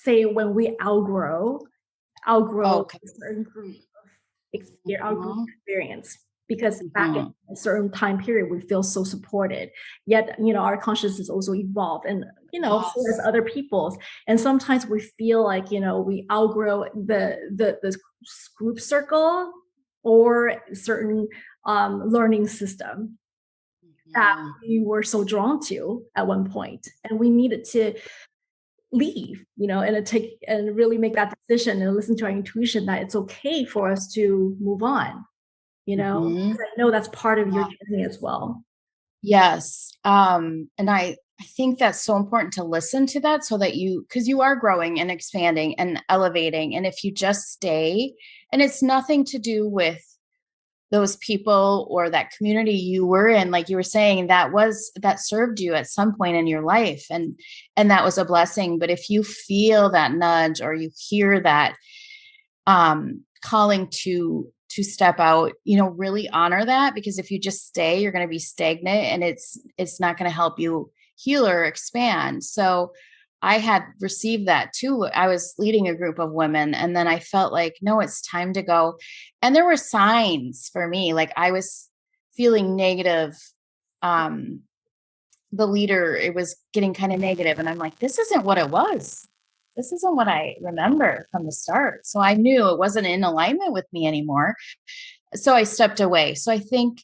say when we outgrow Okay. a certain group of our group Mhm. experience, because back in Mhm. a certain time period we feel so supported, yet our consciousness also evolved, and so does Yes. other people's. And sometimes we feel like we outgrow the group circle or certain learning system that Mhm. we were so drawn to at one point, and we needed to leave, and take and really make that decision and listen to our intuition that it's okay for us to move on, Mhm. 'cause I know that's part of your Yeah. journey as well. Yes. And I think that's so important to listen to that so that because you are growing and expanding and elevating. And if you just stay, and it's nothing to do with those people or that community you were in, like you were saying, that served you at some point in your life, and that was a blessing. But if you feel that nudge or you hear that calling to step out, really honor that, because if you just stay, you're going to be stagnant, and it's not going to help you heal or expand. So I had received that too. I was leading a group of women, and then I felt like, no, it's time to go. And there were signs for me, like I was feeling negative. um the leader, it was getting kind of negative, and I'm like, this isn't what it was. This isn't what I remember from the start. So I knew it wasn't in alignment with me anymore. So I stepped away. So I think,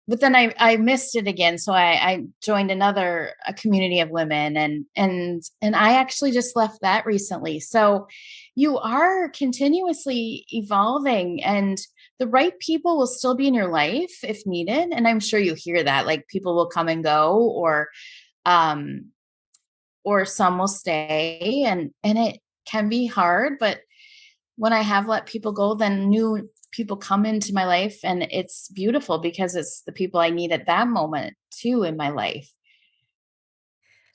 but then I missed it again. So I joined a community of women, and I actually just left that recently. So you are continuously evolving, and the right people will still be in your life if needed. And I'm sure you hear that, like people will come and go, um or some will stay, and it can be hard. But when I have let people go, then new people come into my life, and it's beautiful because it's the people I need at that moment too in my life.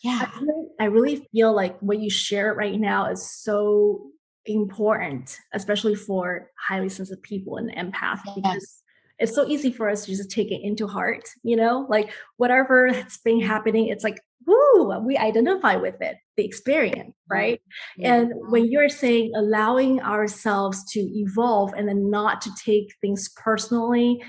I Yeah. really, I really feel like what you share right now is so important, especially for highly sensitive people and empath, because Yes. it's so easy for us to just take it into heart, like whatever that's been happening, it's like, woo, we identify with it, the experience, Mhm. right? And when you're saying allowing ourselves to evolve and then not to take things personally,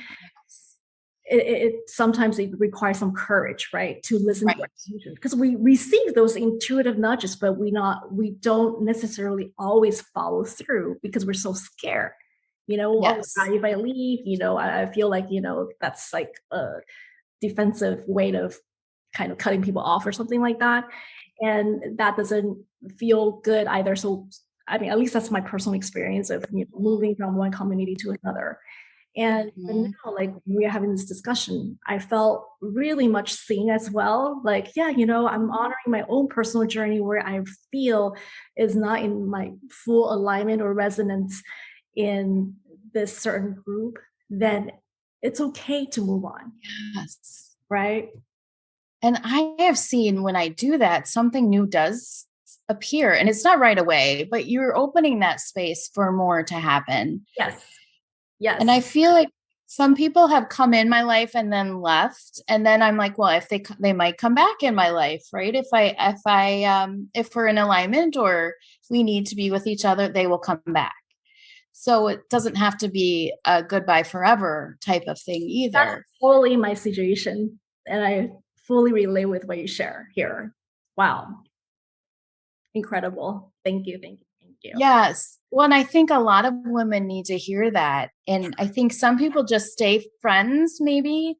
it sometimes it requires some courage, right, to listen to our Right. intuition, because we receive those intuitive nudges, but we don't necessarily always follow through because we're so scared. Oh Yes. God, if I leave, I feel like that's like a defensive way of kind of cutting people off or something like that, and that doesn't feel good either. So, I mean, at least that's my personal experience of moving from one community to another. And even Mhm. now, like when we're having this discussion, I felt really much seen as well. Like, yeah, I'm honoring my own personal journey where I feel is not in my full alignment or resonance in this certain group, then it's okay to move on, Yes. right? And I have seen when I do that, something new does appear, and it's not right away, but you're opening that space for more to happen. Yes. And I Yes. feel like some people have come in my life and then left, and then I'm like, well, if they might come back in my life, right? If we're in alignment or we need to be with each other, they will come back. So it doesn't have to be a goodbye forever type of thing That's either. totally my situation. And I fully relate with what you share here. Wow. Incredible. Thank you. Thank you. Thank you. Yes. Well, and I think a lot of women need to hear that. And I think some people just stay friends, maybe.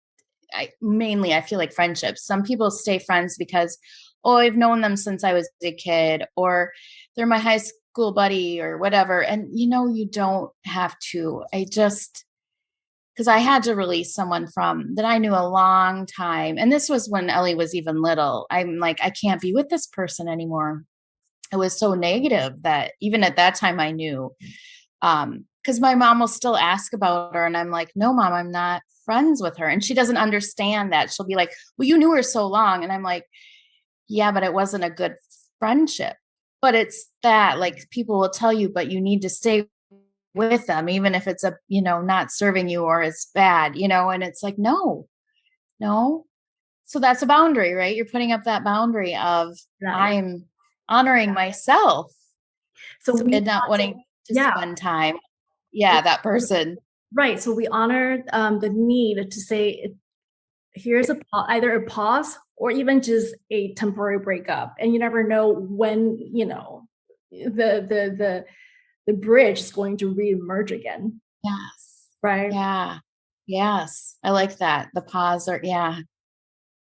Mainly, I feel like friendships. Some people stay friends because, oh, I've known them since I was a kid, or they're my high school buddy, or whatever. And, you don't have to. Because I had to release someone from that I knew a long time. And this was when Ellie was even little. I'm like, I can't be with this person anymore. It was so negative that even at that time I knew. Because my mom will still ask about her, and I'm like, no, mom, I'm not friends with her. And she doesn't understand that. She'll be like, well, you knew her so long. And I'm like, yeah, but it wasn't a good friendship. But it's that, like, people will tell you, but you need to stay with them, even if it's not serving you or it's bad, and it's like, no, no. So that's a boundary, right? You're putting up that boundary of That is I'm honoring myself. So we And not wanting to yeah, spend time. Yeah, that person. right. So we honor the need to say, here's either a pause or even just a temporary breakup. And you never know when, the bridge is going to reemerge again. Yes. Right. Yeah. Yes. I like that. The pause or yeah.